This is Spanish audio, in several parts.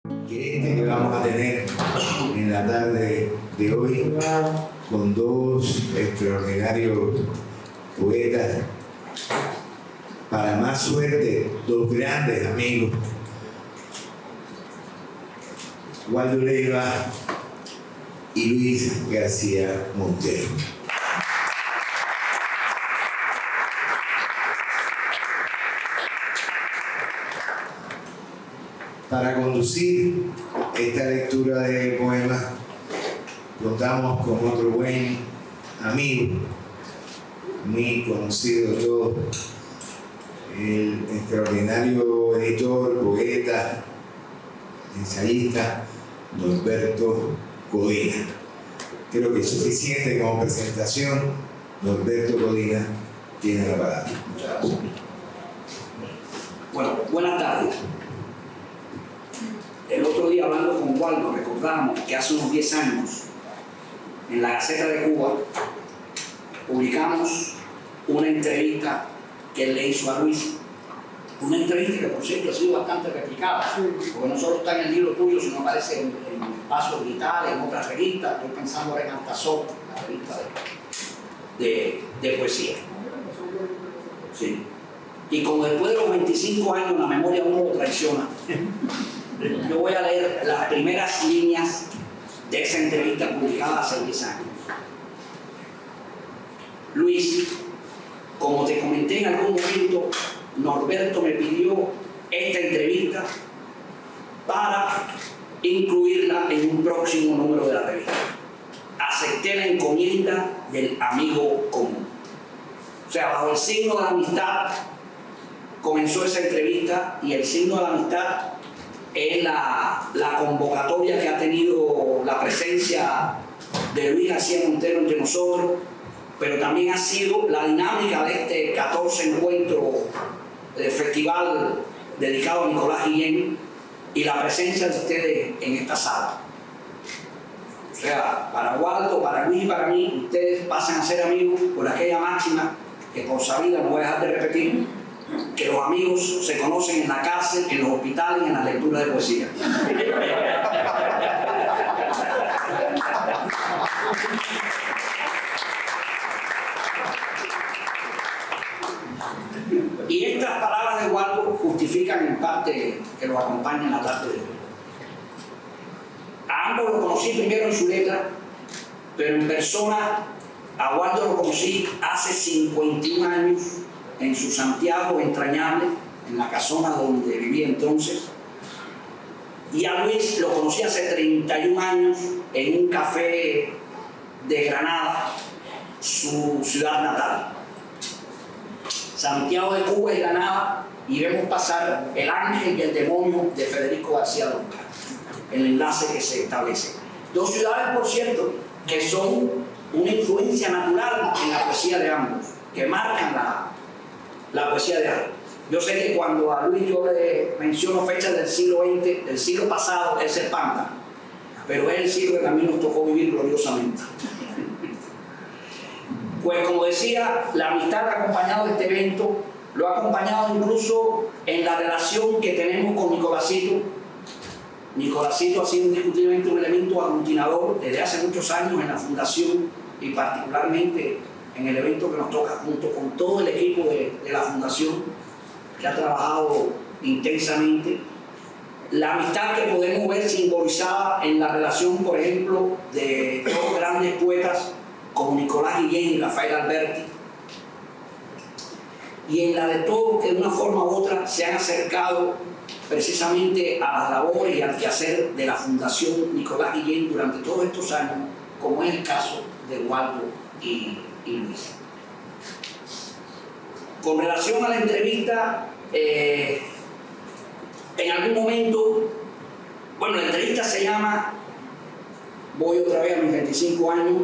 Que vamos a tener en la tarde de hoy con dos extraordinarios poetas, para más suerte, dos grandes amigos, Waldo Leiva y Luis García Montero. Para conducir esta lectura de poemas contamos con otro buen amigo, muy conocido de todos, el extraordinario editor, poeta, ensayista Norberto Codina. Creo que es suficiente como presentación. Norberto Codina tiene la palabra. Muchas gracias. Bueno, buenas tardes. El otro día, hablando con Waldo, recordábamos que hace unos 10 años en la Gaceta de Cuba publicamos una entrevista que él le hizo a Luis. Una entrevista que, por cierto, ha sido bastante replicada, porque no solo está en el libro tuyo, sino aparece en Espacio Digital, en otras revistas. Estoy pensando ahora en Altazor, la revista de poesía. Sí. Y como después de los 25 años la memoria uno lo traiciona, yo voy a leer las primeras líneas de esa entrevista publicada hace 10 años. Luis, como te comenté en algún momento, Norberto me pidió esta entrevista para incluirla en un próximo número de la revista. Acepté la encomienda del amigo común. O sea, bajo el signo de la amistad comenzó esa entrevista, y el signo de la amistad es la convocatoria que ha tenido la presencia de Luis García Montero entre nosotros, pero también ha sido la dinámica de este 14 encuentro festival dedicado a Nicolás Guillén y la presencia de ustedes en esta sala. O sea, para Waldo, para Luis y para mí, ustedes pasan a ser amigos por aquella máxima que por sabida no voy a dejar de repetir, que los amigos se conocen en la cárcel, en los hospitales y en las lecturas de poesía. Y estas palabras de Waldo justifican en parte que los acompañan en la tarde de hoy. A ambos los conocí primero en su letra, pero en persona a Waldo lo conocí hace 51 años en su Santiago entrañable, en la casona donde vivía entonces. Y a Luis lo conocí hace 31 años en un café de Granada, su ciudad natal. Santiago de Cuba y Granada, y vemos pasar El ángel y el demonio de Federico García Lorca, el enlace que se establece. Dos ciudades, por cierto, que son una influencia natural en la poesía de ambos, que marcan la poesía de ambos. Yo sé que cuando a Luis yo le menciono fechas del siglo XX, del siglo pasado, él se espanta, pero es el siglo que también nos tocó vivir gloriosamente. Pues como decía, la amistad ha acompañado este evento, lo ha acompañado incluso en la relación que tenemos con Nicolásito. Nicolásito ha sido indiscutiblemente un elemento aglutinador desde hace muchos años en la fundación, y particularmente en el evento que nos toca junto con todo el equipo de la fundación, que ha trabajado intensamente. La amistad que podemos ver simbolizada en la relación, por ejemplo, de dos grandes poetas como Nicolás Guillén y Rafael Alberti, y en la de todos que de una forma u otra se han acercado precisamente a las labores y al quehacer de la Fundación Nicolás Guillén durante todos estos años, como es el caso de Waldo y Luis. Con relación a la entrevista, en algún momento, bueno, la entrevista se llama, voy otra vez a mis 25 años,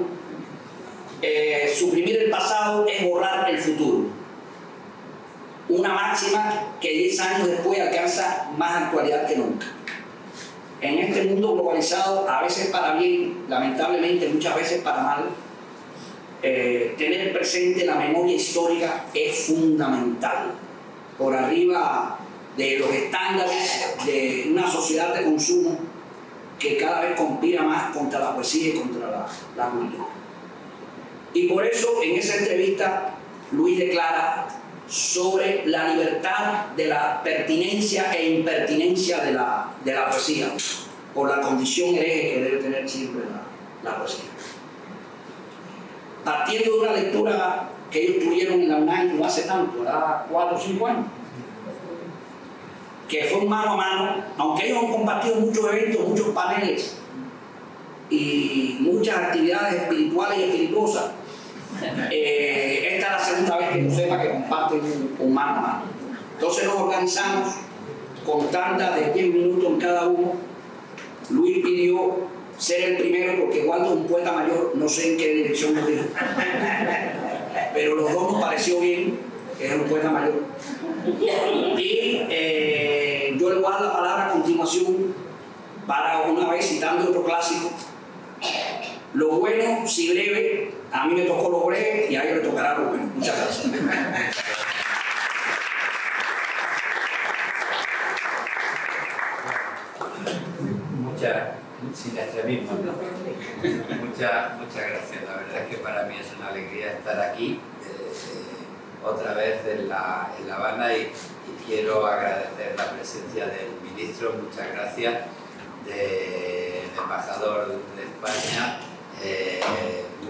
suprimir el pasado es borrar el futuro. Una máxima que 10 años después alcanza más actualidad que nunca. En este mundo globalizado, a veces para bien, lamentablemente muchas veces para mal, tener presente la memoria histórica es fundamental. Por arriba de los estándares de una sociedad de consumo que cada vez conspira más contra la poesía y contra la cultura. Y por eso en esa entrevista Luis declara sobre la libertad de la pertinencia e impertinencia de la poesía, por la condición hereje que debe tener siempre la poesía. Partiendo de una lectura que ellos tuvieron en la UNAM no hace tanto, era 4 o 5 años, que fue un mano a mano, aunque ellos han compartido muchos eventos, muchos paneles y muchas actividades espirituales y espirituosas. Esta es la segunda vez que yo sepa que comparten un mano a mano. Entonces nos organizamos con tandas de 10 minutos en cada uno. Luis pidió ser el primero porque Waldo es un poeta mayor, no sé en qué dirección nos dijo, pero los dos nos pareció bien, que es un poeta mayor. Y yo le voy a dar la palabra a continuación para una vez citando otro clásico. Lo bueno, si breve, a mí me tocó lo breve y a ellos le tocará lo bueno. Muchas gracias. Sin extremismo. Muchas gracias. La verdad es que para mí es una alegría estar aquí otra vez en La Habana y quiero agradecer la presencia del ministro. Muchas gracias. Del embajador de España.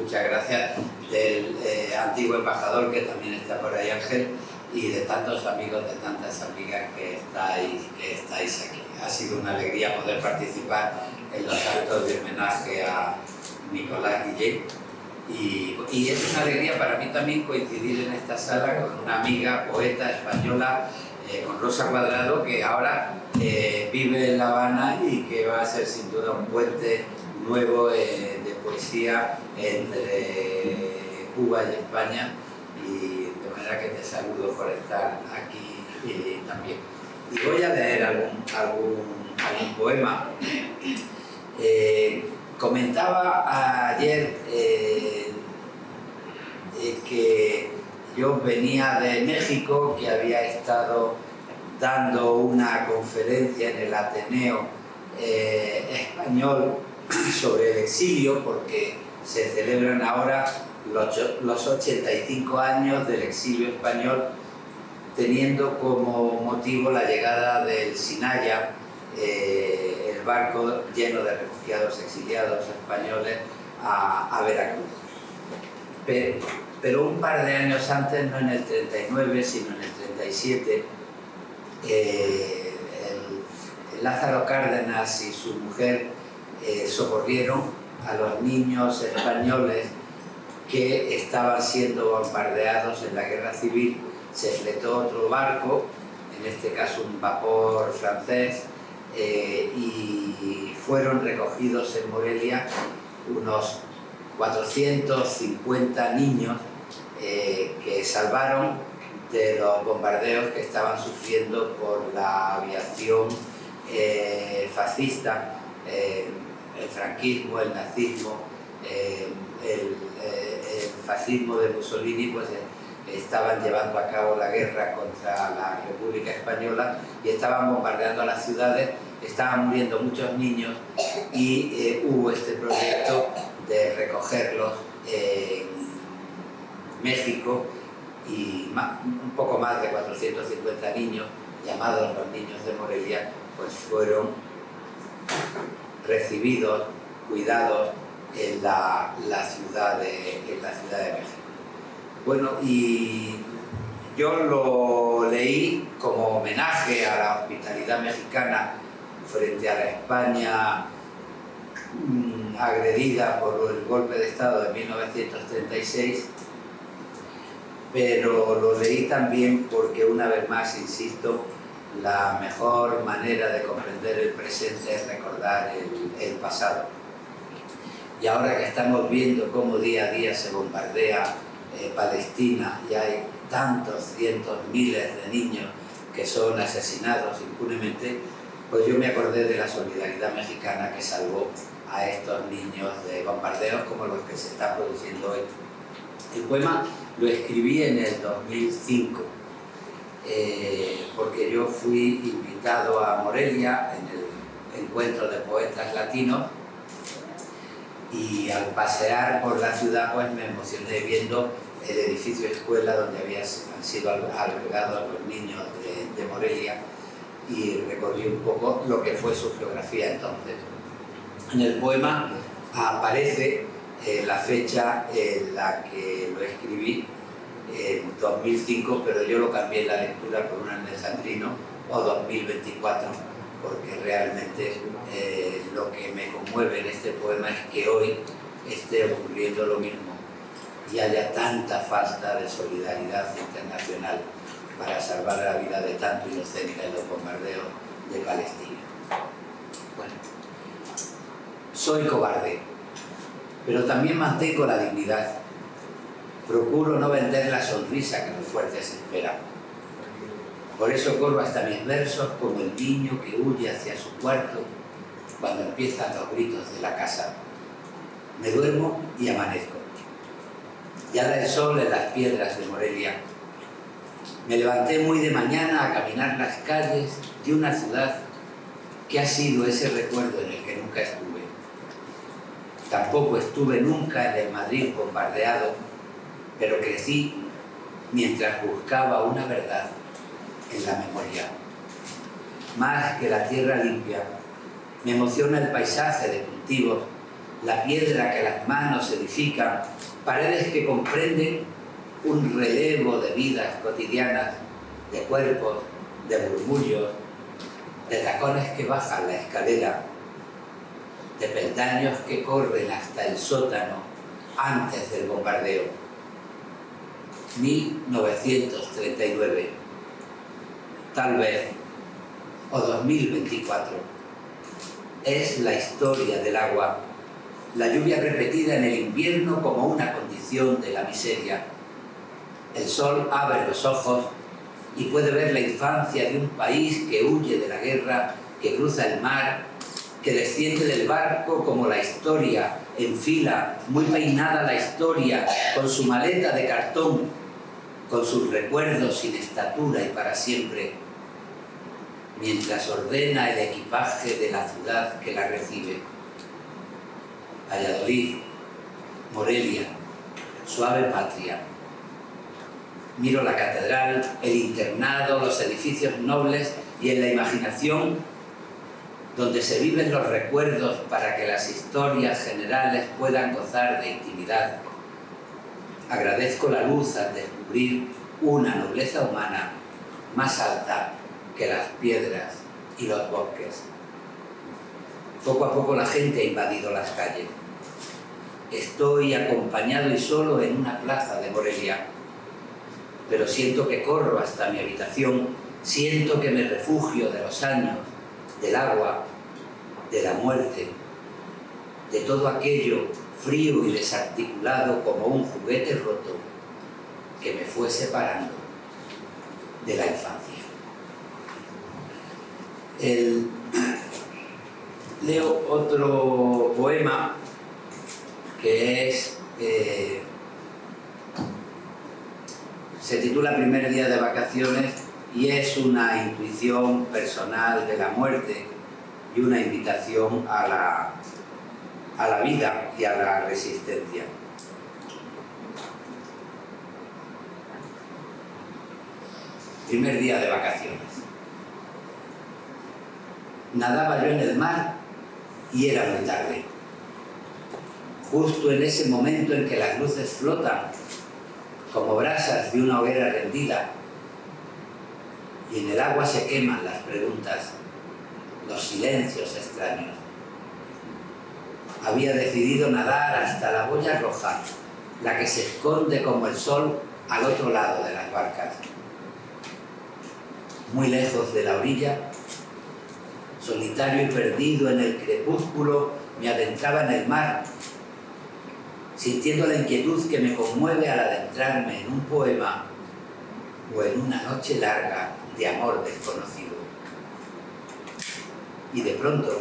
Muchas gracias del antiguo embajador que también está por ahí, Ángel, y de tantos amigos, de tantas amigas que estáis aquí. Ha sido una alegría poder participar en los actos de homenaje a Nicolás Guillén y es una alegría para mí también coincidir en esta sala con una amiga poeta española, con Rosa Cuadrado, que ahora vive en La Habana y que va a ser sin duda un puente nuevo de poesía entre Cuba y España, y de manera que te saludo por estar aquí también. Y voy a leer algún poema. Comentaba ayer que yo venía de México, que había estado dando una conferencia en el Ateneo Español sobre el exilio, porque se celebran ahora los 85 años del exilio español, teniendo como motivo la llegada del Sinaya, el barco lleno de refugiados exiliados españoles a Veracruz. Pero un par de años antes, no en el 39, sino en el 37, el Lázaro Cárdenas y su mujer socorrieron a los niños españoles que estaban siendo bombardeados en la guerra civil. Se fletó otro barco, en este caso un vapor francés, y fueron recogidos en Morelia unos 450 niños que salvaron de los bombardeos que estaban sufriendo por la aviación fascista, el franquismo, el nazismo, el fascismo de Mussolini, pues estaban llevando a cabo la guerra contra la República Española y estaban bombardeando las ciudades, estaban muriendo muchos niños y hubo este proyecto de recogerlos en México, y un poco más de 450 niños, llamados los niños de Morelia, pues fueron recibidos, cuidados en la ciudad de México. Bueno, y yo lo leí como homenaje a la hospitalidad mexicana frente a la España agredida por el golpe de Estado de 1936, pero lo leí también porque, una vez más, insisto, la mejor manera de comprender el presente es recordar el pasado. Y ahora que estamos viendo cómo día a día se bombardea Palestina y hay tantos cientos, miles de niños que son asesinados impunemente, pues yo me acordé de la solidaridad mexicana que salvó a estos niños de bombardeos como los que se están produciendo hoy. El poema lo escribí en el 2005 porque yo fui invitado a Morelia en el encuentro de poetas latinos y al pasear por la ciudad pues me emocioné viendo el edificio escuela donde han sido albergados los niños de Morelia, y recorrí un poco lo que fue su geografía entonces. En el poema aparece la fecha en la que lo escribí, en 2005, pero yo lo cambié en la lectura por un alejandrino, o 2024, porque realmente lo que me conmueve en este poema es que hoy esté ocurriendo lo mismo y haya tanta falta de solidaridad internacional para salvar la vida de tanto inocente en los bombardeos de Palestina. Bueno, soy cobarde, pero también mantengo la dignidad. Procuro no vender la sonrisa que los fuertes esperan. Por eso corro hasta mis versos como el niño que huye hacia su cuarto cuando empiezan los gritos de la casa. Me duermo y amanezco. Ya da el sol en las piedras de Morelia. Me levanté muy de mañana a caminar las calles de una ciudad que ha sido ese recuerdo en el que nunca estuve. Tampoco estuve nunca en el Madrid bombardeado, pero crecí mientras buscaba una verdad en la memoria. Más que la tierra limpia, me emociona el paisaje de cultivos, la piedra que las manos edifican, paredes que comprenden un relevo de vidas cotidianas, de cuerpos, de murmullos, de tacones que bajan la escalera, de peldaños que corren hasta el sótano antes del bombardeo. 1939, tal vez, o 2024, es la historia del agua, la lluvia repetida en el invierno como una condición de la miseria. El sol abre los ojos y puede ver la infancia de un país que huye de la guerra, que cruza el mar, que desciende del barco como la historia, en fila, muy peinada la historia, con su maleta de cartón, con sus recuerdos sin estatura y para siempre, mientras ordena el equipaje de la ciudad que la recibe. Valladolid, Morelia, suave patria. Miro la catedral, el internado, los edificios nobles y en la imaginación donde se viven los recuerdos para que las historias generales puedan gozar de intimidad. Agradezco la luz al descubrir una nobleza humana más alta que las piedras y los bosques. Poco a poco la gente ha invadido las calles. Estoy acompañado y solo en una plaza de Morelia, pero siento que corro hasta mi habitación, siento que me refugio de los años, del agua, de la muerte, de todo aquello frío y desarticulado como un juguete roto que me fue separando de la infancia. Leo otro poema que se titula Primer día de vacaciones y es una intuición personal de la muerte y una invitación a la vida y a la resistencia. Primer día de vacaciones. Nadaba yo en el mar y era muy tarde. Justo en ese momento en que las luces flotan como brasas de una hoguera rendida y en el agua se queman las preguntas, los silencios extraños. Había decidido nadar hasta la boya roja, la que se esconde como el sol al otro lado de las barcas. Muy lejos de la orilla, solitario y perdido en el crepúsculo, me adentraba en el mar, sintiendo la inquietud que me conmueve al adentrarme en un poema o en una noche larga de amor desconocido. Y de pronto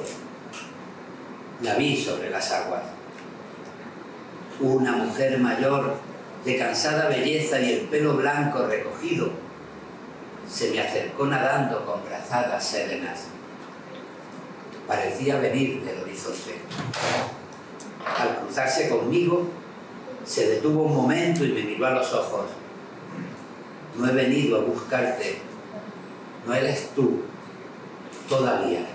la vi sobre las aguas. Una mujer mayor, de cansada belleza y el pelo blanco recogido, se me acercó nadando con brazadas serenas. Parecía venir del horizonte. Al cruzarse conmigo, se detuvo un momento y me miró a los ojos. No he venido a buscarte, no eres tú, todavía.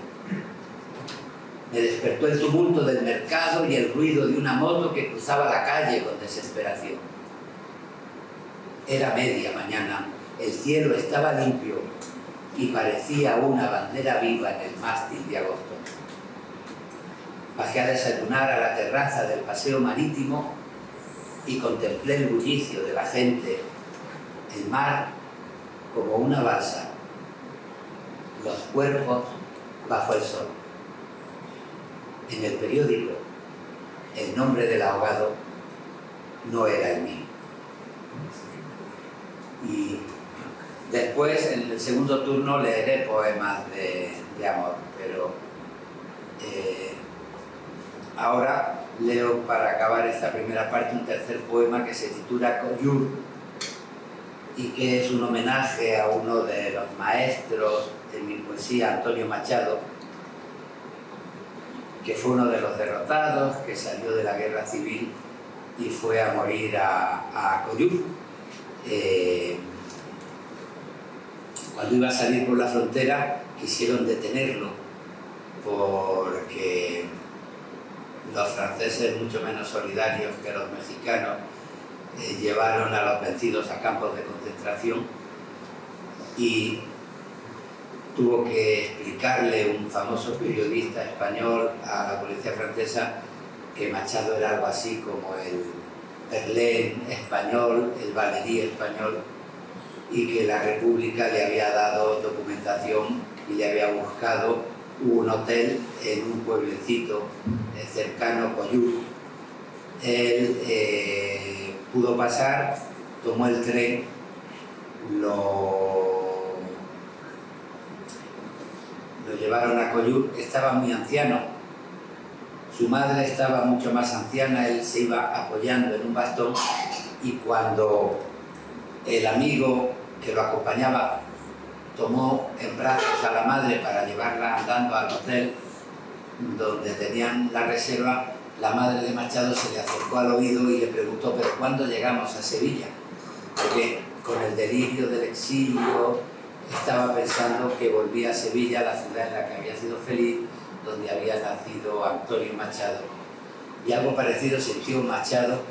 Me despertó el tumulto del mercado y el ruido de una moto que cruzaba la calle con desesperación. Era media mañana, el cielo estaba limpio y parecía una bandera viva en el mástil de agosto. Bajé a desayunar a la terraza del paseo marítimo y contemplé el bullicio de la gente, el mar como una balsa, los cuerpos bajo el sol. En el periódico, el nombre del ahogado no era el mío. Y después, en el segundo turno, leeré poemas de amor, pero ahora leo, para acabar esta primera parte, un tercer poema que se titula Coyur y que es un homenaje a uno de los maestros de mi poesía, Antonio Machado, que fue uno de los derrotados, que salió de la guerra civil y fue a morir a Coyur. Cuando iba a salir por la frontera quisieron detenerlo porque los franceses, mucho menos solidarios que los mexicanos, llevaron a los vencidos a campos de concentración y tuvo que explicarle un famoso periodista español a la policía francesa que Machado era algo así como el Verlaine español, el Valéry español, y que la República le había dado documentación y le había buscado un hotel en un pueblecito cercano a Coyur. Él pudo pasar, tomó el tren, lo llevaron a Coyur. Estaba muy anciano, su madre estaba mucho más anciana, él se iba apoyando en un bastón y cuando el amigo que lo acompañaba tomó en brazos a la madre para llevarla andando al hotel donde tenían la reserva, la madre de Machado se le acercó al oído y le preguntó: ¿pero cuándo llegamos a Sevilla? Porque con el delirio del exilio estaba pensando que volvía a Sevilla, la ciudad en la que había sido feliz, donde había nacido Antonio Machado. Y algo parecido sintió Machado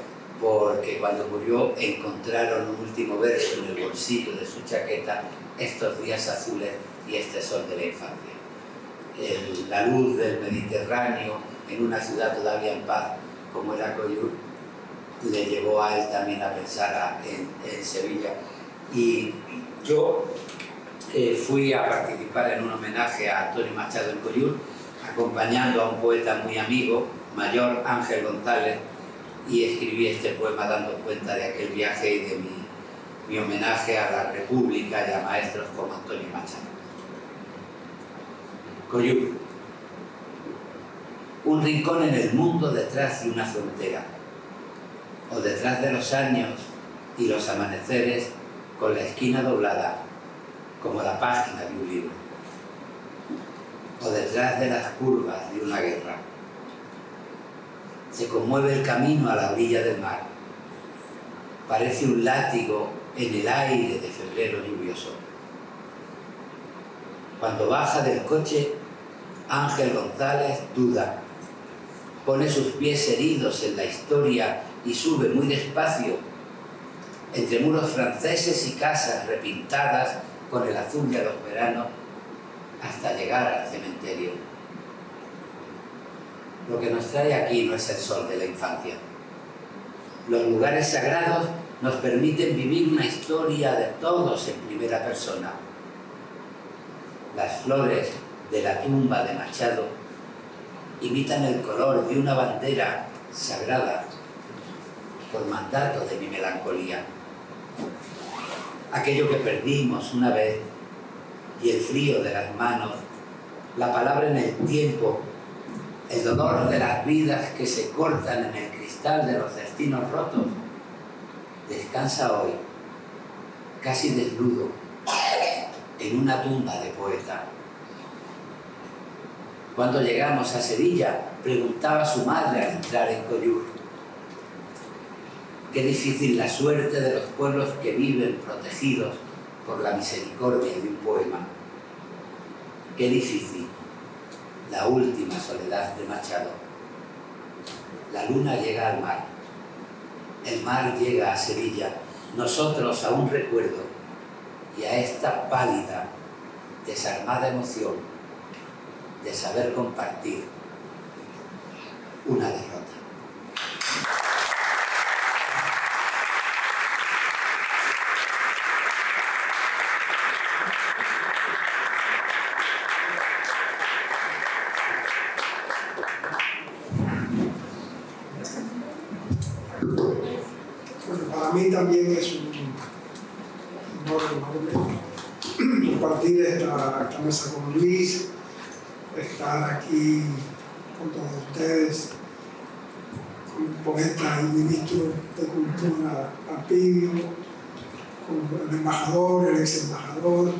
porque cuando murió encontraron un último verso en el bolsillo de su chaqueta: estos días azules y este sol de la infancia. La luz del Mediterráneo en una ciudad todavía en paz como era Coyur le llevó a él también a pensar en Sevilla. Y yo fui a participar en un homenaje a Antonio Machado en Coyur, acompañando a un poeta muy amigo, mayor, Ángel González, y escribí este poema dando cuenta de aquel viaje y de mi homenaje a la República y a maestros como Antonio Machado. Coyur, un rincón en el mundo detrás de una frontera, o detrás de los años y los amaneceres con la esquina doblada, como la página de un libro, o detrás de las curvas de una guerra. Se conmueve el camino a la orilla del mar, parece un látigo en el aire de febrero lluvioso. Cuando baja del coche, Ángel González duda, pone sus pies heridos en la historia y sube muy despacio, entre muros franceses y casas repintadas con el azul de los veranos, hasta llegar al cementerio. Lo que nos trae aquí no es el sol de la infancia. Los lugares sagrados nos permiten vivir una historia de todos en primera persona. Las flores de la tumba de Machado imitan el color de una bandera sagrada por mandato de mi melancolía. Aquello que perdimos una vez y el frío de las manos, la palabra en el tiempo, el dolor de las vidas que se cortan en el cristal de los destinos rotos, descansa hoy, casi desnudo, en una tumba de poeta. Cuando llegamos a Sevilla, preguntaba su madre al entrar en Coyur: qué difícil la suerte de los pueblos que viven protegidos por la misericordia de un poema. Qué difícil la última soledad de Machado. La luna llega al mar, el mar llega a Sevilla, nosotros a un recuerdo y a esta pálida, desarmada emoción de saber compartir una derrota. Bueno, para mí también es un honor enorme compartir esta mesa con Luis, estar aquí con todos ustedes, con el poeta y ministro de Cultura Arpidio, con el embajador, el ex embajador,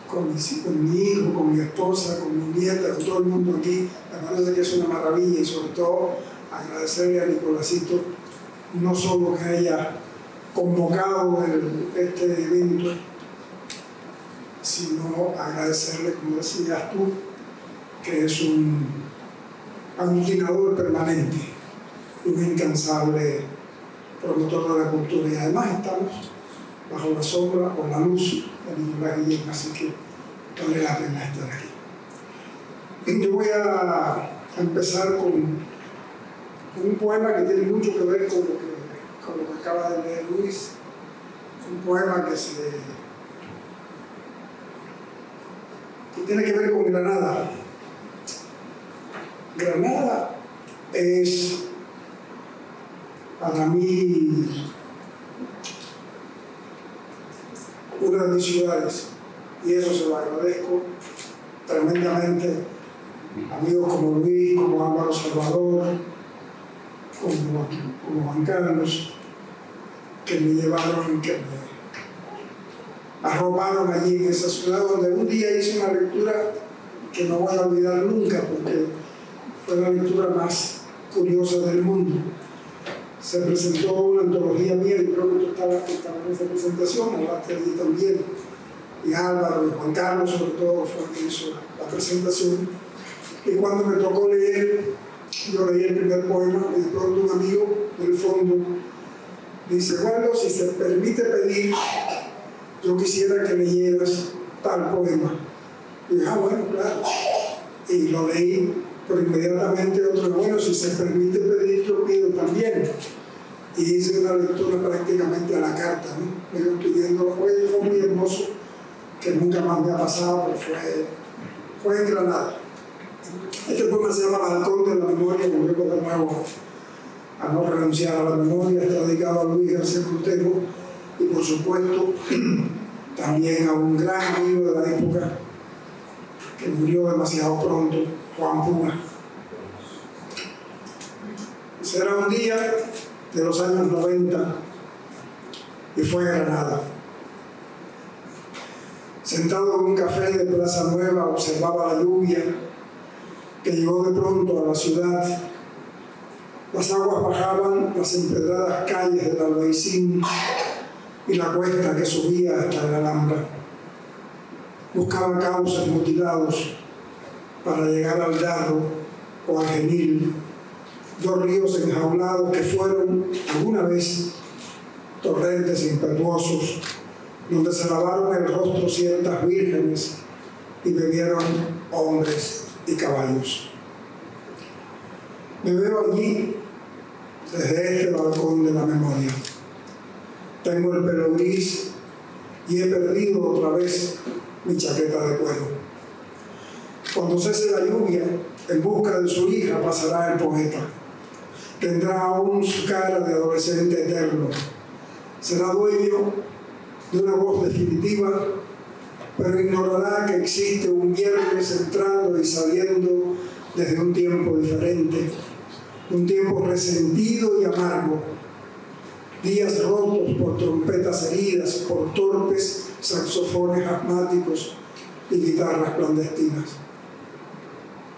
con mi hijo, con mi esposa, con mi nieta, con todo el mundo aquí. Me parece que es una maravilla y sobre todo agradecerle a Nicolásito no solo que haya convocado este evento, sino agradecerle, como decías tú, que es un aglutinador permanente, un incansable promotor de la cultura. Y además estamos bajo la sombra o la luz de Nicolás Guillén, así que vale la pena estar aquí. Yo voy a empezar con un poema que tiene mucho que ver con lo que acaba de leer Luis. Un poema que tiene que ver con Granada. Granada es para mí una de mis ciudades y eso se lo agradezco tremendamente. Amigos como Luis, como Álvaro Salvador, como Juan Carlos, que me llevaron, que me arroparon allí en esa ciudad, donde un día hice una lectura que no voy a olvidar nunca, porque fue la lectura más curiosa del mundo. Se presentó una antología mía, y creo que tú estabas en esa presentación, hablaste allí también, y Álvaro y Juan Carlos sobre todo fue quien hizo la presentación. Y cuando me tocó leer, yo leí el primer poema y de pronto un amigo del fondo dice: bueno, si se permite pedir, yo quisiera que leyeras tal poema. Y dije: ah, bueno, claro. Y lo leí, pero inmediatamente otro: bueno, si se permite pedir, yo pido también. Y hice una lectura prácticamente a la carta, ¿no? Me iba pidiendo, fue muy hermoso, que nunca más me ha pasado, pero fue en Granada. Este poema se llama Balcón de la Memoria, volvemos de nuevo a no renunciar a la memoria. Está dedicado a Luis García Montero y por supuesto también a un gran amigo de la época que murió demasiado pronto, Juan Puma. Será un día de los años 90 y fue a Granada. Sentado en un café de Plaza Nueva observaba la lluvia que llegó de pronto a la ciudad. Las aguas bajaban las empedradas calles del Albaicín y la cuesta que subía hasta la Alhambra. Buscaba cauces mutilados para llegar al Darro o al Genil, dos ríos enjaulados que fueron alguna vez torrentes impetuosos, donde se lavaron el rostro ciertas vírgenes y bebieron hombres y caballos. Me veo allí desde este balcón de la memoria. Tengo el pelo gris y he perdido otra vez mi chaqueta de cuero. Cuando cese la lluvia, en busca de su hija pasará el poeta. Tendrá aún su cara de adolescente eterno. Será dueño de una voz definitiva, pero ignorará que existe un viernes entrando y saliendo desde un tiempo diferente, un tiempo resentido y amargo, días rotos por trompetas heridas, por torpes saxofones asmáticos y guitarras clandestinas.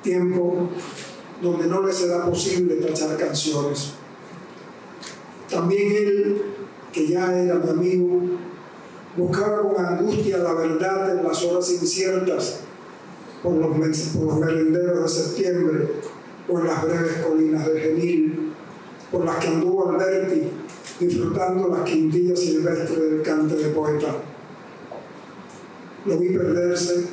Tiempo donde no le será posible tachar canciones. También él, que ya era mi amigo, buscaba con angustia la verdad en las horas inciertas por los merenderos de septiembre o en las breves colinas del Genil, por las que anduvo Alberti disfrutando las quintillas silvestres del cante de poeta. Lo vi perderse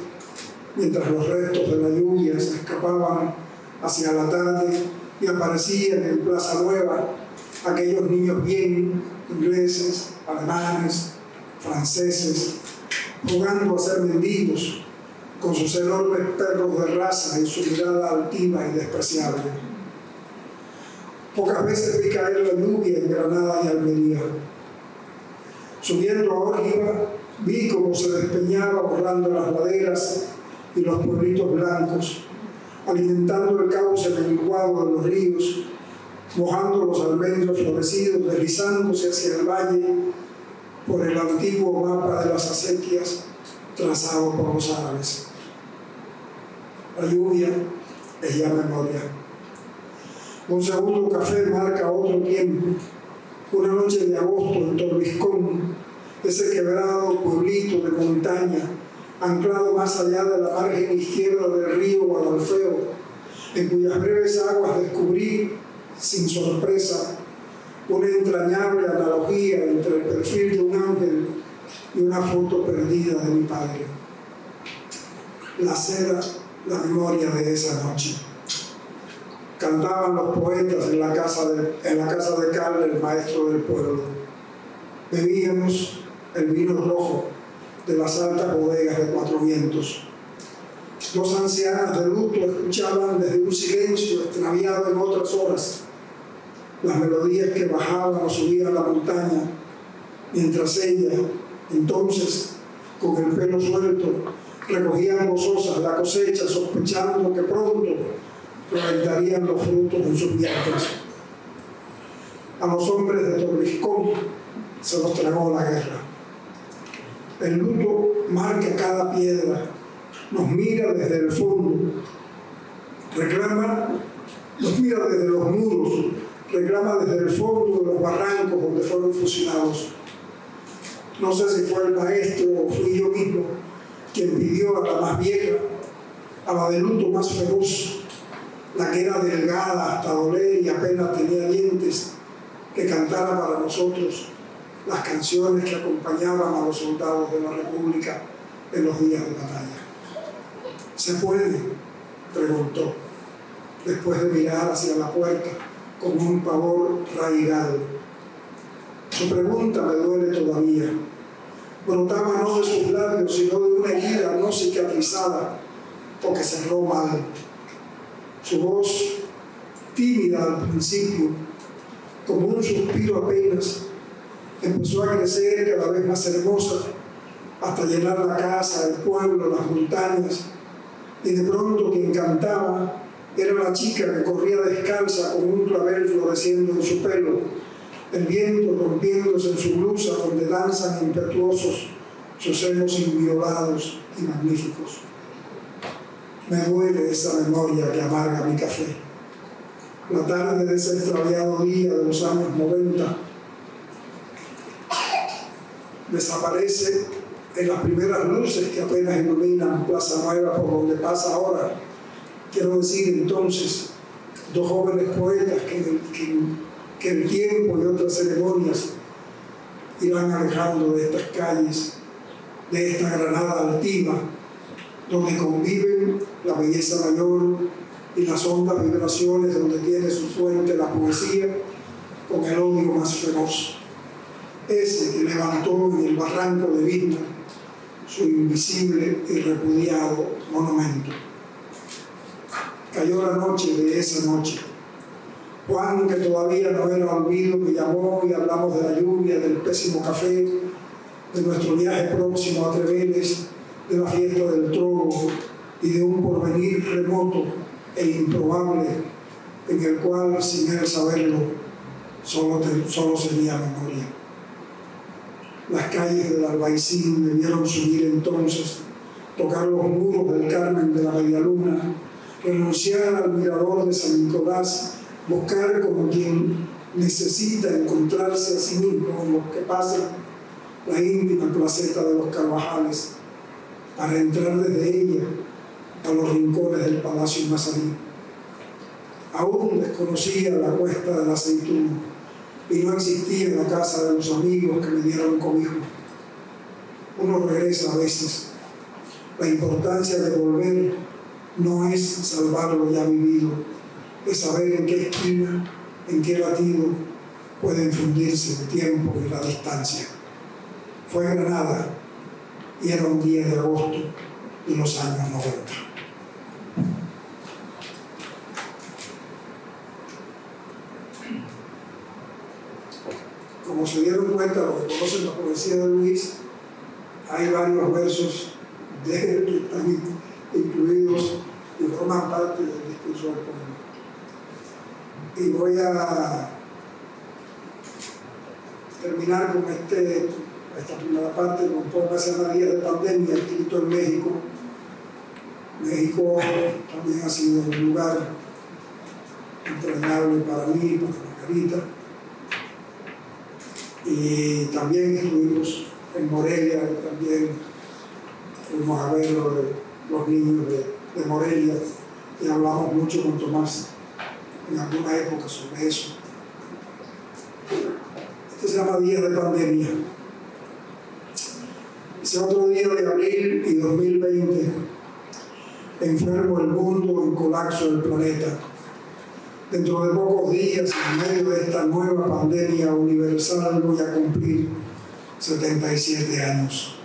mientras los restos de la lluvia se escapaban hacia la tarde y aparecían en Plaza Nueva aquellos niños bien, ingleses, alemanes, franceses, jugando a ser mendigos con sus enormes perros de raza y su mirada altiva y despreciable. Pocas veces vi caer la lluvia en Granada y Almería. Subiendo a Órgiva, vi cómo se despeñaba borrando las laderas y los pueblitos blancos, alimentando el cauce menguado de los ríos, mojando los almendros florecidos, deslizándose hacia el valle por el antiguo mapa de las acequias trazado por los árabes. La lluvia es ya memoria. Un segundo café marca otro tiempo. Una noche de agosto en Torbiscón, ese quebrado pueblito de montaña, anclado más allá de la margen izquierda del río Guadalfeo, en cuyas breves aguas descubrí, sin sorpresa, una entrañable analogía entre el perfil de un ángel y una foto perdida de mi padre. La seda, la memoria de esa noche. Cantaban los poetas en la casa de Carl, el maestro del pueblo. Bebíamos el vino rojo de las altas bodegas de Cuatro Vientos. Dos ancianas de luto escuchaban desde un silencio extraviado en otras horas las melodías que bajaban o subían la montaña, mientras ellas, entonces, con el pelo suelto, recogían gozosas la cosecha, sospechando que pronto reventarían los frutos en sus vientres. A los hombres de Torbiscón se los tragó la guerra. El luto marca cada piedra, nos mira desde el fondo, nos mira desde los muros, reclama desde el fondo de los barrancos donde fueron fusilados. No sé si fue el maestro o fui yo mismo quien pidió a la más vieja, a la de luto más feroz, la que era delgada hasta doler y apenas tenía dientes, que cantara para nosotros las canciones que acompañaban a los soldados de la República en los días de batalla. ¿Se puede?, preguntó, después de mirar hacia la puerta con un pavor raigado. Su pregunta me duele todavía. Brotaba no de sus labios, sino de una herida no cicatrizada o que cerró mal. Su voz, tímida al principio, como un suspiro apenas, empezó a crecer cada vez más hermosa, hasta llenar la casa, el pueblo, las montañas, y de pronto quien cantaba era la chica que corría descalza con un clavel floreciendo en su pelo, el viento rompiéndose en su blusa donde danzan impetuosos sus senos inviolados y magníficos. Me duele esa memoria que amarga mi café. La tarde de ese extraviado día de los años 90 desaparece en las primeras luces que apenas iluminan Plaza Nueva por donde pasa ahora. Quiero decir entonces, dos jóvenes poetas que el tiempo y otras ceremonias irán alejando de estas calles, de esta Granada altiva, donde conviven la belleza mayor y las hondas vibraciones donde tiene su fuente la poesía, con el odio más feroz. Ese que levantó en el barranco de Vilna su invisible y repudiado monumento. Cayó la noche de esa noche. Juan, que todavía no era olvido, me llamó y hablamos de la lluvia, del pésimo café, de nuestro viaje próximo a Treveles, de la fiesta del Trogo y de un porvenir remoto e improbable en el cual, sin él saberlo, solo sería memoria. Las calles del Albaicín me vieron subir entonces, tocar los muros del Carmen de la Medialuna, renunciar al mirador de San Nicolás, buscar como quien necesita encontrarse a sí mismo en los que pasan la íntima placeta de los Carvajales, para entrar desde ella a los rincones del Palacio Mazarín. Aún desconocía la cuesta de la Aceituna y no existía en la casa de los amigos que me dieron cobijo. Uno regresa a veces. La importancia de volver no es salvar lo ya vivido, es saber en qué esquina, en qué latido pueden fundirse el tiempo y la distancia. Fue Granada y era un día de agosto de los años 90. Como se dieron cuenta, los que conocen la poesía de Luis, hay varios versos de él que están incluidos y forman parte del discurso del poema. Y voy a terminar con esta primera parte con un poema que se llama Días de Pandemia, escrito en México. México también ha sido un lugar entrañable para mí, para Margarita. Y también estuvimos en Morelia, y también fuimos a ver los niños de Morelia y hablamos mucho con Tomás en alguna época sobre eso. Este se llama Días de Pandemia. Ese otro día de abril y 2020, enfermo el mundo, en colapso el planeta. Dentro de pocos días, en medio de esta nueva pandemia universal, voy a cumplir 77 años.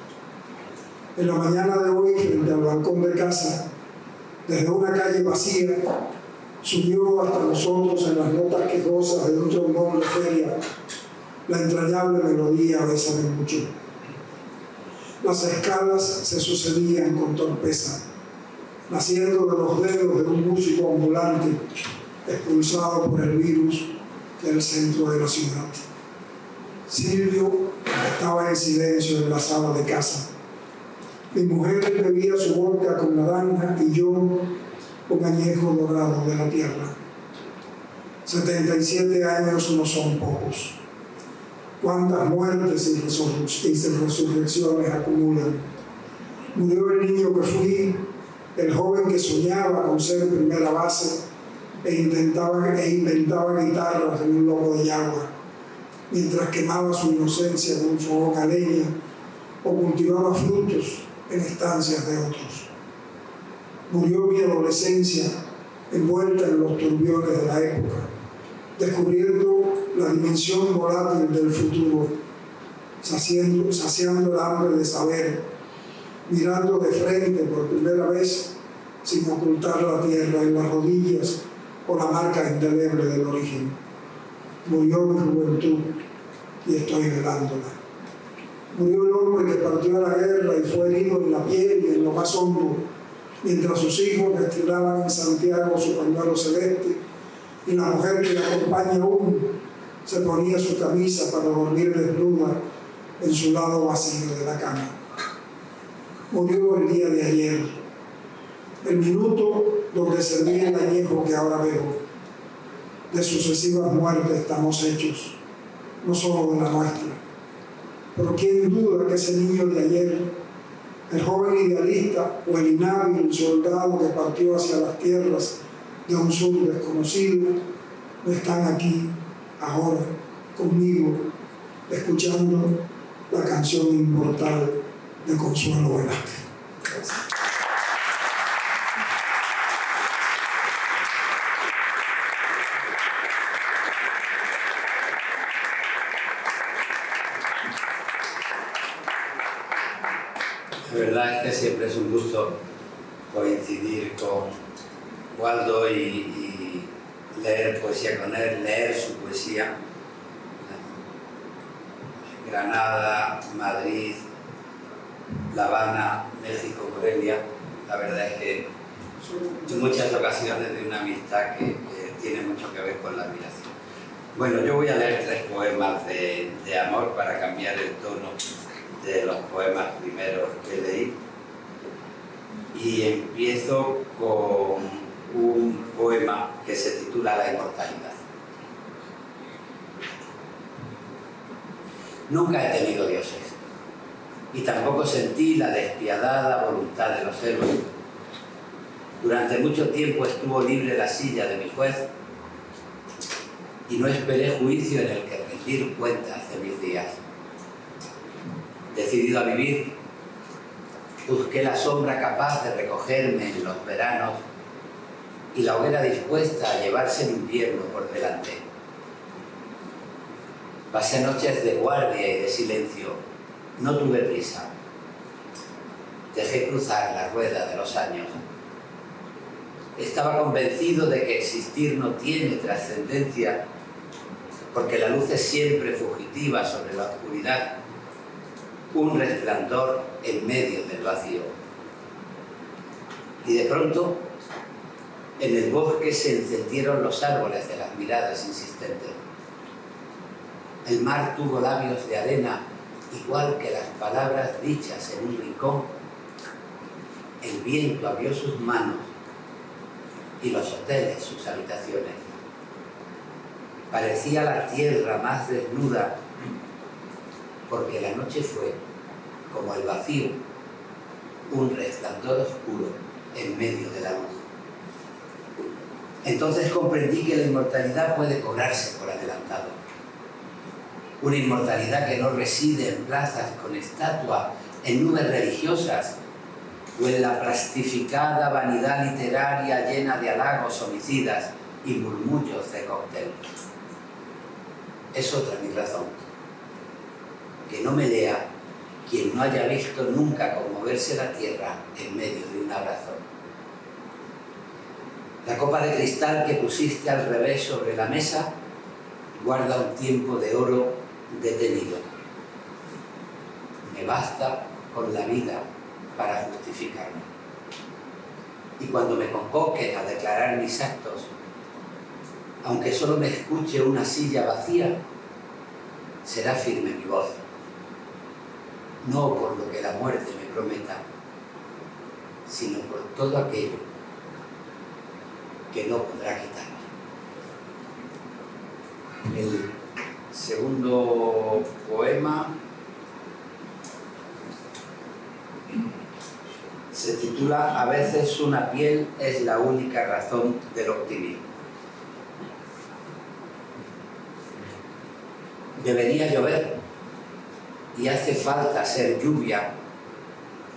En la mañana de hoy, frente al balcón de casa, desde una calle vacía, subió hasta nosotros en las notas quejosas de un trombón de feria la entrañable melodía Bésame mucho. Las escalas se sucedían con torpeza, naciendo de los dedos de un músico ambulante expulsado por el virus del centro de la ciudad. Silvio estaba en silencio en la sala de casa. Mi mujer bebía su vodka con naranja y yo un añejo dorado de la tierra. 77 años no son pocos. Cuántas muertes y resurrecciones acumulan. Murió el niño que fui, el joven que soñaba con ser primera base e inventaba guitarras en un lomo de agua, mientras quemaba su inocencia en un fogón a leña o cultivaba frutos en estancias de otros. Murió mi adolescencia envuelta en los turbiones de la época, descubriendo la dimensión volátil del futuro, saciando el hambre de saber, mirando de frente por primera vez sin ocultar la tierra en las rodillas o la marca indeleble del origen. Murió mi juventud y estoy velándola. Murió el hombre que partió a la guerra y fue herido en la piel y en lo más hondo, mientras sus hijos estrenaban en Santiago su pañuelo celeste y la mujer que le acompaña aún se ponía su camisa para dormir desnuda en su lado vacío de la cama. Murió el día de ayer, el minuto donde serví el añejo que ahora bebo. De sucesivas muertes estamos hechos, no solo de la nuestra. Pero quién duda que ese niño de ayer, el joven idealista o el inhábil soldado que partió hacia las tierras de un sur desconocido, no están aquí, ahora, conmigo, escuchando la canción inmortal de Consuelo Velázquez. La verdad es que siempre es un gusto coincidir con Waldo y leer poesía con él, leer su poesía. Granada, Madrid, La Habana, México, Morelia. La verdad es que en muchas ocasiones de una amistad que tiene mucho que ver con la admiración. Bueno, yo voy a leer 3 poemas de amor para cambiar el tono de los poemas primeros que leí. Y empiezo con un poema que se titula La inmortalidad. Nunca he tenido dioses, y tampoco sentí la despiadada voluntad de los héroes. Durante mucho tiempo estuvo libre la silla de mi juez, y no esperé juicio en el que rendir cuentas de mis días. Decidido a vivir, busqué la sombra capaz de recogerme en los veranos y la hoguera dispuesta a llevarse el invierno por delante. Pasé noches de guardia y de silencio, no tuve prisa. Dejé cruzar la rueda de los años. Estaba convencido de que existir no tiene trascendencia, porque la luz es siempre fugitiva sobre la oscuridad, un resplandor en medio del vacío. Y de pronto, en el bosque se encendieron los árboles de las miradas insistentes. El mar tuvo labios de arena, igual que las palabras dichas en un rincón. El viento abrió sus manos y los hoteles sus habitaciones. Parecía la tierra más desnuda, porque la noche fue, como el vacío, un resplandor oscuro en medio de la luz. Entonces comprendí que la inmortalidad puede cobrarse por adelantado. Una inmortalidad que no reside en plazas con estatua, en nubes religiosas o en la plastificada vanidad literaria llena de halagos homicidas y murmullos de cóctel. Es otra mi razón. Que no me lea quien no haya visto nunca conmoverse la tierra en medio de un abrazo. La copa de cristal que pusiste al revés sobre la mesa guarda un tiempo de oro detenido. Me basta con la vida para justificarme. Y cuando me convoquen a declarar mis actos, aunque solo me escuche una silla vacía, será firme mi voz. No por lo que la muerte me prometa, sino por todo aquello que no podrá quitarme. El segundo poema se titula A veces una piel es la única razón del optimismo. Debería llover y hace falta ser lluvia,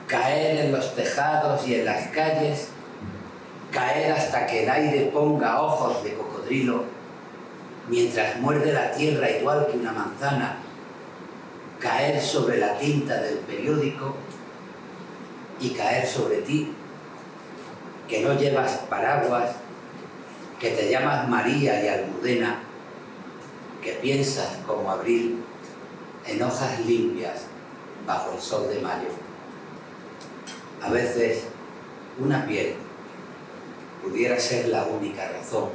caer en los tejados y en las calles, caer hasta que el aire ponga ojos de cocodrilo, mientras muerde la tierra igual que una manzana, caer sobre la tinta del periódico y caer sobre ti, que no llevas paraguas, que te llamas María y Almudena, que piensas como abril en hojas limpias bajo el sol de mayo. A veces una piel pudiera ser la única razón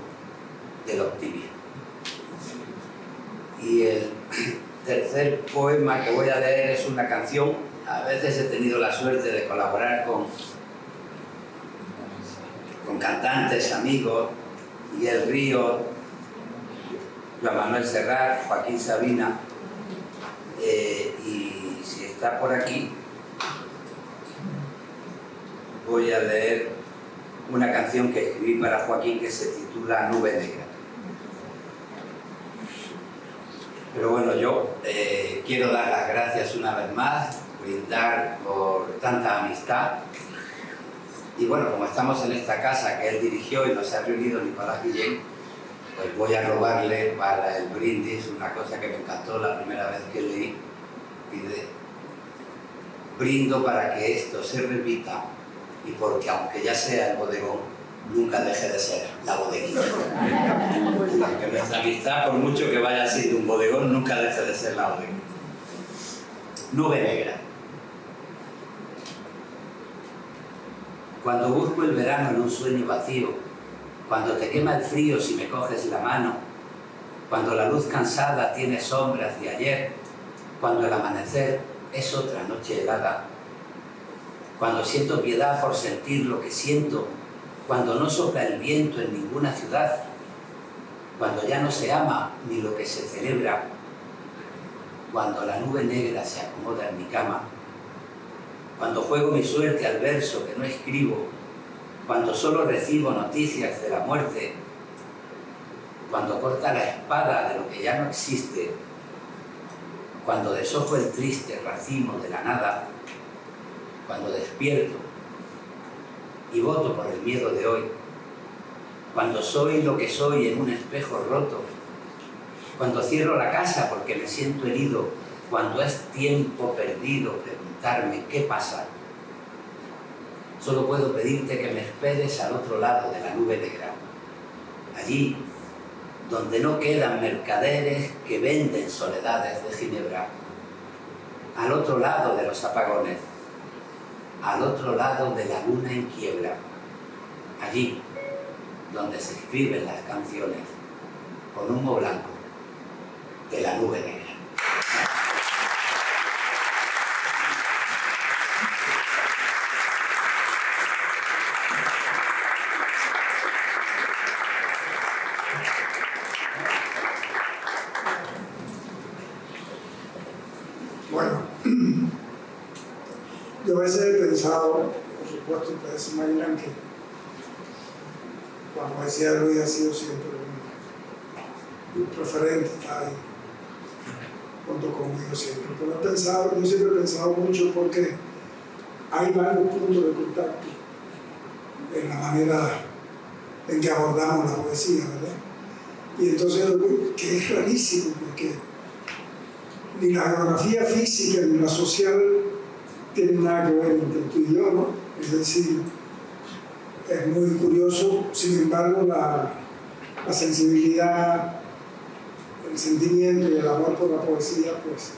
del optimismo. Y el tercer poema que voy a leer es una canción. A veces he tenido la suerte de colaborar con cantantes, amigos, Miguel Ríos, Joan Manuel Serrat, Joaquín Sabina, y si está por aquí, voy a leer una canción que escribí para Joaquín que se titula Nube Negra. Pero bueno, yo quiero dar las gracias una vez más, brindar por tanta amistad. Y bueno, como estamos en esta casa que él dirigió y nos ha reunido Nicolás Guillén, pues voy a robarle para el brindis una cosa que me encantó la primera vez que leí. Brindo para que esto se repita y porque aunque ya sea el bodegón, nunca deje de ser la bodeguita. Que nuestra amistad, por mucho que vaya siendo un bodegón, nunca deje de ser la bodeguita. Nube negra. Cuando busco el verano en un sueño vacío, cuando te quema el frío si me coges la mano, cuando la luz cansada tiene sombras de ayer, cuando el amanecer es otra noche helada, cuando siento piedad por sentir lo que siento, cuando no sopla el viento en ninguna ciudad, cuando ya no se ama ni lo que se celebra, cuando la nube negra se acomoda en mi cama, cuando juego mi suerte al verso que no escribo, cuando solo recibo noticias de la muerte, cuando corta la espada de lo que ya no existe, cuando deshojo el triste racimo de la nada, cuando despierto y voto por el miedo de hoy, cuando soy lo que soy en un espejo roto, cuando cierro la casa porque me siento herido, cuando es tiempo perdido preguntarme qué pasa, solo puedo pedirte que me esperes al otro lado de la nube negra, allí donde no quedan mercaderes que venden soledades de Ginebra, al otro lado de los apagones, al otro lado de la luna en quiebra, allí donde se escriben las canciones con humo blanco de la nube negra. Bueno, yo a veces he pensado, por supuesto, ustedes se imaginan que la poesía de Luis ha sido siempre un referente, está ahí junto conmigo siempre. Pero yo siempre he pensado mucho porque hay varios puntos de contacto en la manera en que abordamos la poesía, ¿verdad? Y entonces, que es rarísimo, porque ni la geografía física ni la social tienen nada que ver entre tú y yo, ¿no? Es decir, es muy curioso, sin embargo, la sensibilidad, el sentimiento y el amor por la poesía, pues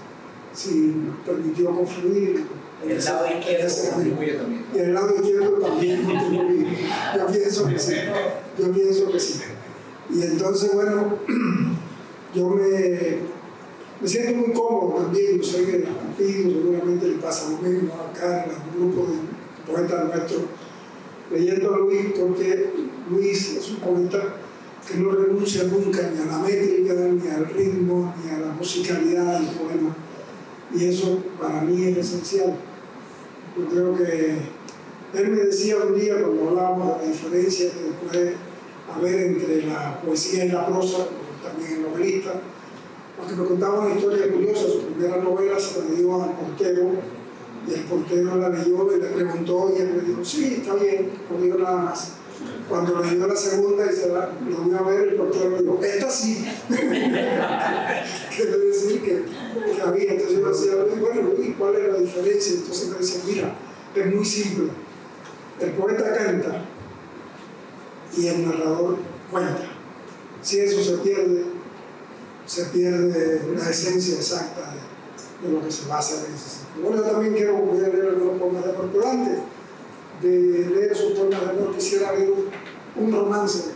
sí permitió confluir. El lado izquierdo contribuye también. Y el lado izquierdo también contribuye. Yo pienso que sí. Y entonces, bueno, yo me siento muy cómodo también. Yo sé que a Pido seguramente le pasa lo mismo acá en un grupo de poetas nuestros, leyendo a Luis, porque Luis es un poeta que no renuncia nunca ni a la métrica, ni al ritmo, ni a la musicalidad del poema. Y eso para mí es esencial. Yo creo que él me decía un día, cuando hablábamos de la diferencia que puede haber entre la poesía y la prosa, también el novelista, porque me contaba una historia curiosa. Su primera novela se la dio al portero, y el portero la leyó y le preguntó, y él le dijo, sí, está bien, no dijo nada más. Cuando leyó la segunda y se la volvió a ver, el portero le dijo, esta sí. Quiere decir que había. Entonces yo decía, bueno, Luis, ¿cuál es la diferencia? Entonces me decía, mira, es muy simple. El poeta canta y el narrador cuenta. Si eso se pierde la esencia exacta de lo que se basa en ese sitio. Bueno, yo también voy a leer algunos poemas de amor, pero antes de leer esos poemas de amor quisiera leer un romance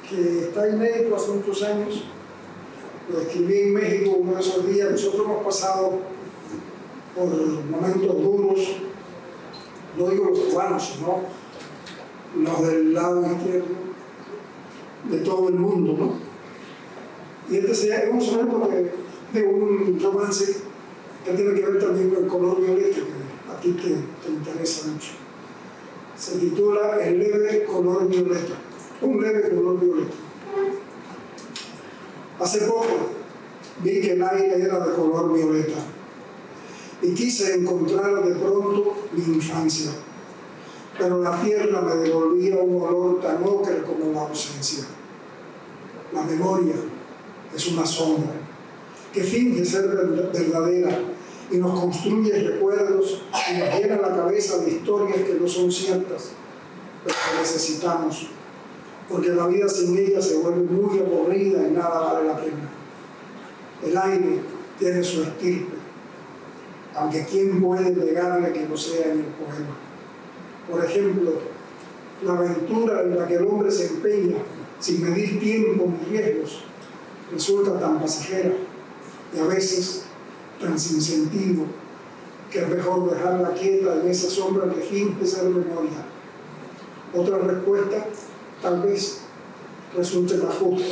que está inédito hace muchos años. Lo escribí en México uno de esos días. Nosotros hemos pasado por momentos duros, no digo los cubanos, sino los del lado izquierdo de todo el mundo, ¿no? Y este es un soneto de un romance que tiene que ver también con el color violeta, que a ti te interesa mucho. Se titula El leve color violeta, un leve color violeta. Hace poco vi que el aire era de color violeta y quise encontrar de pronto mi infancia, pero la tierra me devolvía un olor tan ocre como la ausencia. La memoria es una sombra que finge ser verdadera y nos construye recuerdos y nos llena la cabeza de historias que no son ciertas, pero que necesitamos, porque la vida sin ella se vuelve muy aburrida y nada vale la pena. El aire tiene su estirpe, aunque quién puede negarle que no sea en el poema. Por ejemplo, la aventura en la que el hombre se empeña sin medir tiempo ni riesgos resulta tan pasajera y a veces tan sin sentido, que es mejor dejarla quieta en esa sombra que finge ser memoria. Otra respuesta tal vez resulte más justa,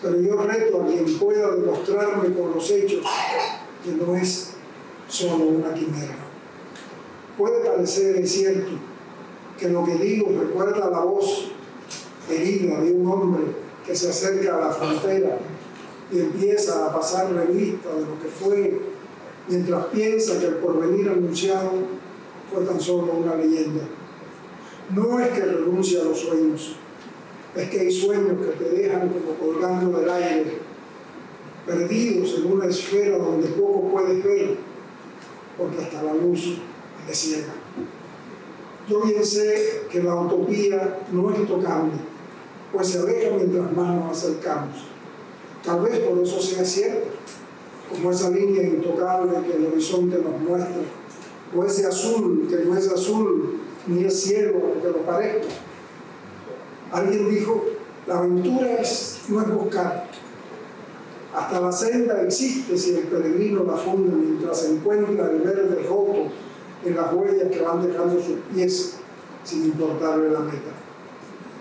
pero yo reto a quien pueda demostrarme con los hechos que no es solo una quimera. Puede parecer, es cierto, que lo que digo recuerda la voz herida de un hombre que se acerca a la frontera y empieza a pasar revista de lo que fue, mientras piensa que el porvenir anunciado fue tan solo una leyenda. No es que renuncie a los sueños, es que hay sueños que te dejan como colgando del aire, perdidos en una esfera donde poco puedes ver, porque hasta la luz te ciega. Yo bien sé que la utopía no es tocable, pues se aleja mientras más nos acercamos. Tal vez por eso sea cierto, como esa línea intocable que el horizonte nos muestra, o ese azul que no es azul ni es cielo, aunque lo parezca. Alguien dijo, la aventura no es buscar. Hasta la senda existe si el peregrino la funde mientras encuentra el verde roto en las huellas que van dejando sus pies sin importarle la meta.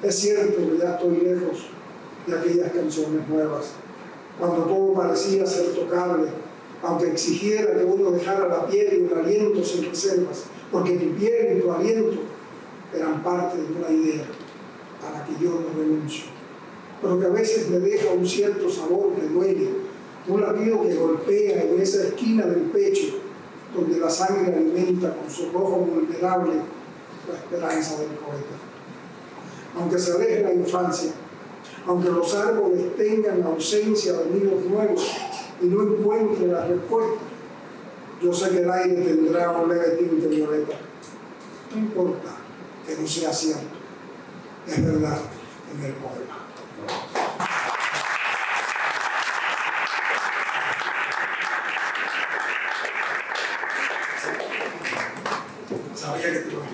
Es cierto que ya estoy lejos de aquellas canciones nuevas, cuando todo parecía ser tocable, aunque exigiera que uno dejara la piel y el aliento sin reservas, porque tu piel y tu aliento eran parte de una idea a la que yo no renuncio, pero que a veces me deja un cierto sabor que duele, un latido que golpea en esa esquina del pecho donde la sangre alimenta con su rojo vulnerable la esperanza del poeta. Aunque se aleje la infancia, aunque los árboles tengan ausencia de nidos nuevos y no encuentren la respuesta, yo sé que el aire tendrá un leve tinte violeta. No importa que no sea cierto, es verdad en el poema. Sabía que te iba a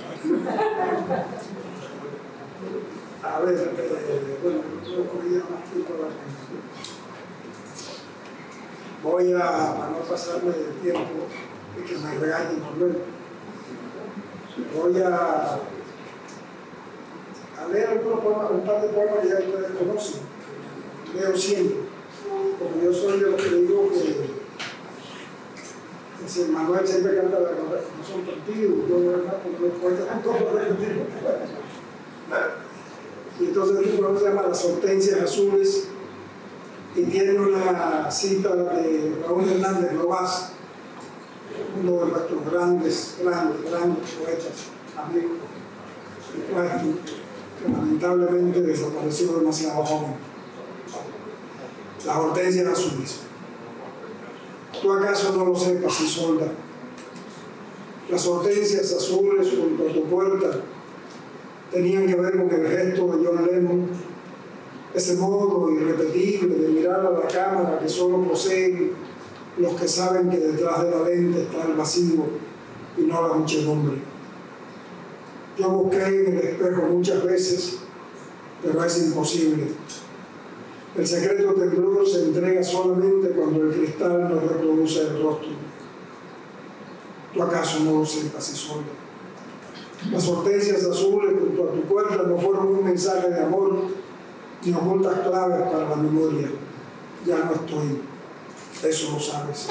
a ver, bueno, yo corría más tiempo a la gente. Voy a, para no pasarme de tiempo y que me regañen luego, voy a leer algunos poemas, un par de poemas que ya ustedes conocen. Leo siempre, porque yo soy de los que digo que si Manuel siempre canta la canción, no son contigo, yo de verdad, porque los poetas son todos repetidos. Y entonces el poema se llama Las hortensias azules y tiene una cita de Raúl Hernández Lobaz, uno de nuestros grandes poetas, amigos, que lamentablemente desapareció demasiado joven. Las hortensias azules. ¿Tú acaso no lo sepas, Isolda? Las hortensias azules junto a tu puerta tenían que ver con el gesto de John Lennon, ese modo irrepetible de mirar a la cámara que solo poseen los que saben que detrás de la lente está el vacío y no la muchedumbre. Yo busqué en el espejo muchas veces, pero es imposible. El secreto temblor se entrega solamente cuando el cristal nos reproduce el rostro. ¿Tú acaso no lo sepas, Isolda? Las hortensias azules junto a tu puerta no fueron un mensaje de amor ni ocultas claves para la memoria. Ya no estoy, eso lo sabes.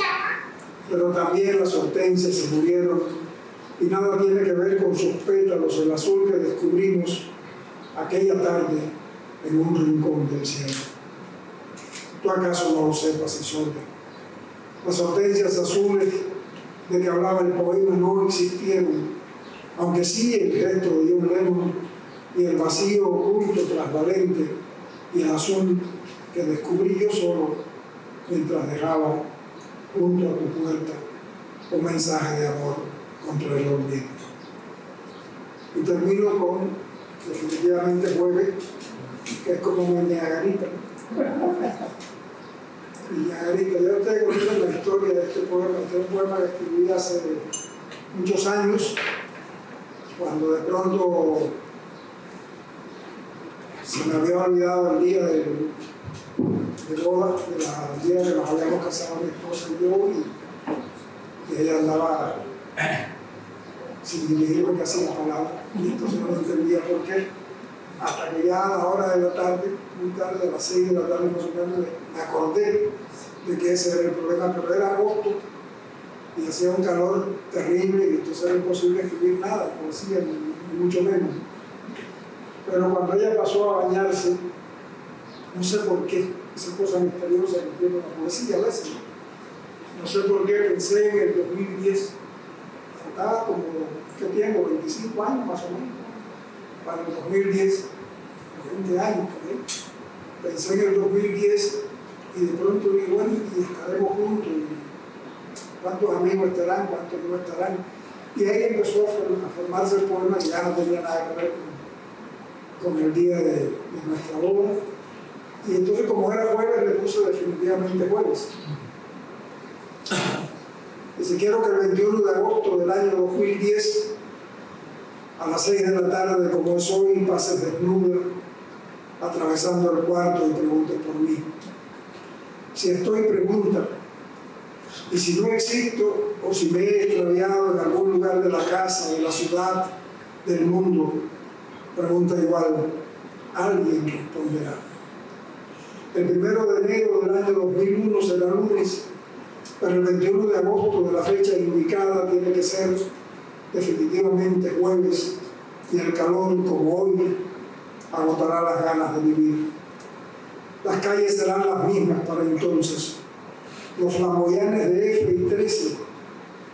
Pero también las hortensias se murieron y nada tiene que ver con sus pétalos, el azul que descubrimos aquella tarde en un rincón del cielo. ¿Tú acaso no lo sepas, Isolda? Las hortensias azules de que hablaba el poema no existieron, aunque sí el gesto de John Lennon y el vacío oculto transparente y el azul que descubrí yo solo mientras dejaba junto a tu puerta un mensaje de amor contra el olvido. Y termino con, definitivamente, Jueves, que es como mi Niagarita. Y Niagarita, yo te conté la historia de este poema. Este es un poema que escribí hace muchos años, cuando de pronto se me había olvidado el día de boda, el día que nos habíamos casado mi esposa y yo, y ella andaba sin dirigirme casi la palabra, y entonces no entendía por qué, hasta que ya a la hora de la tarde, muy tarde, a las 6 de la tarde más o menos, me acordé de que ese era el problema, pero era agosto y hacía un calor terrible y entonces era imposible escribir nada, poesía, ni mucho menos. Pero cuando ella pasó a bañarse, no sé por qué, esa cosa misteriosa que tiene la poesía a veces, no sé por qué pensé en el 2010, estaba como, ¿qué tiempo? 25 años más o menos, para el 2010, 20 años, ¿eh? Pensé en el 2010 y de pronto dije, bueno, y estaremos juntos, y cuántos amigos estarán, cuántos no estarán. Y ahí empezó a formarse el poema que ya no tenía nada que ver con el día de nuestra boda. Y entonces, como era jueves, le puse definitivamente jueves. Dice, quiero que el 21 de agosto del año 2010, a las 6 de la tarde, como es hoy, pases desnudo, atravesando el cuarto y preguntes por mí. Si estoy, pregunta. Y si no existo, o si me he extraviado en algún lugar de la casa, de la ciudad, del mundo, pregunta igual. Alguien responderá. El 1 de enero del año 2001 será lunes, pero el 21 de agosto de la fecha indicada tiene que ser definitivamente jueves, y el calor, como hoy, agotará las ganas de vivir. Las calles serán las mismas para entonces. Los flamboyanes de F y 13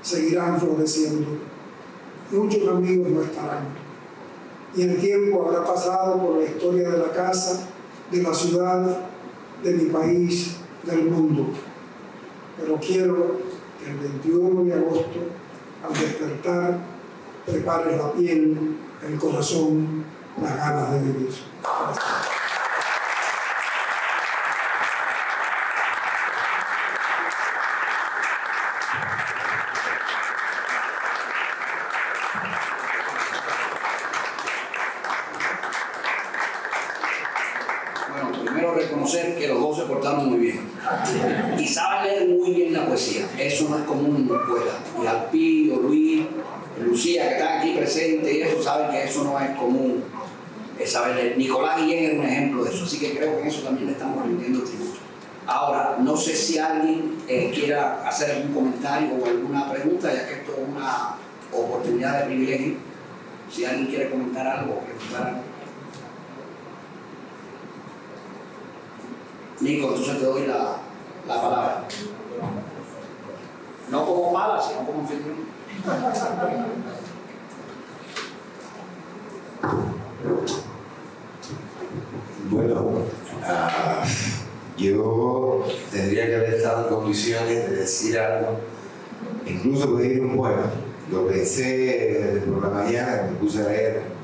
seguirán floreciendo. Muchos amigos no estarán. Y el tiempo habrá pasado por la historia de la casa, de la ciudad, de mi país, del mundo. Pero quiero que el 21 de agosto, al despertar, prepares la piel, el corazón, las ganas de vivir. Gracias. Reconocer que los dos se portaron muy bien y saben leer muy bien la poesía. Eso no es común en la escuela. Y Alpillo, Luis, Lucía, que están aquí presentes, y eso saben que eso no es común. Saben leer. Nicolás Guillén es un ejemplo de eso, así que creo que en eso también le estamos rindiendo tributo. Ahora, no sé si alguien quiera hacer algún comentario o alguna pregunta, ya que esto es una oportunidad de privilegio. Si alguien quiere comentar algo o preguntar algo. Nico, entonces te doy la palabra. No como mala, sino como anfitrión. Bueno, yo tendría que haber estado en condiciones de decir algo, incluso pedir un poema. Lo pensé por la mañana, me puse a leer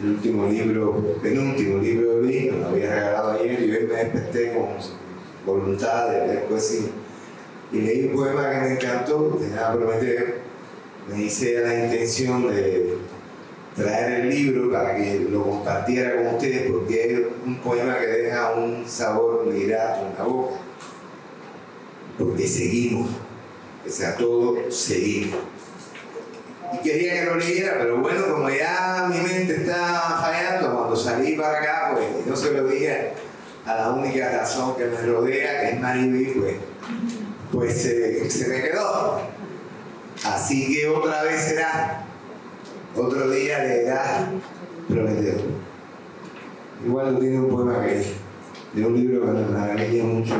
el último libro, penúltimo libro de Luis, me lo había regalado ayer y hoy me desperté con voluntad de leer poesía. Y leí un poema que me encantó, tenía que prometer, me hice la intención de traer el libro para que lo compartiera con ustedes, porque es un poema que deja un sabor muy grato en la boca, porque seguimos, pese a todo, seguimos. Y quería que lo leyera, pero bueno, como ya mi mente está fallando, cuando salí para acá, pues no se lo dije a la única razón que me rodea, que es Maribí, pues se me quedó. Así que otra vez será, otro día leerá Prometeo. Igual lo tiene un poema que es de un libro que me maravilla mucho,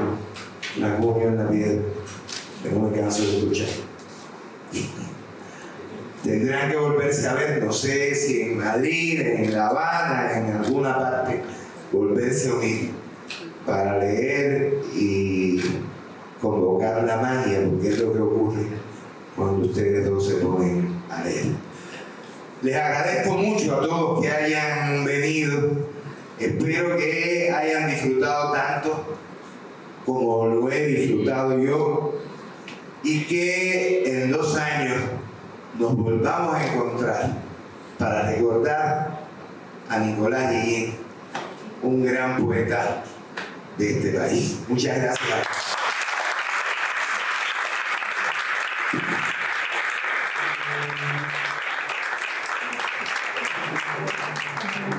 La cuña en la piedra, que no me canso de escuchar. Tendrán que volverse a ver, no sé si en Madrid, en La Habana, en alguna parte, volverse a unir para leer y convocar la magia, porque es lo que ocurre cuando ustedes dos se ponen a leer. Les agradezco mucho a todos que hayan venido. Espero que hayan disfrutado tanto como lo he disfrutado yo y que en 2 años nos volvamos a encontrar para recordar a Nicolás Guillén, un gran poeta de este país. Muchas gracias. Gracias.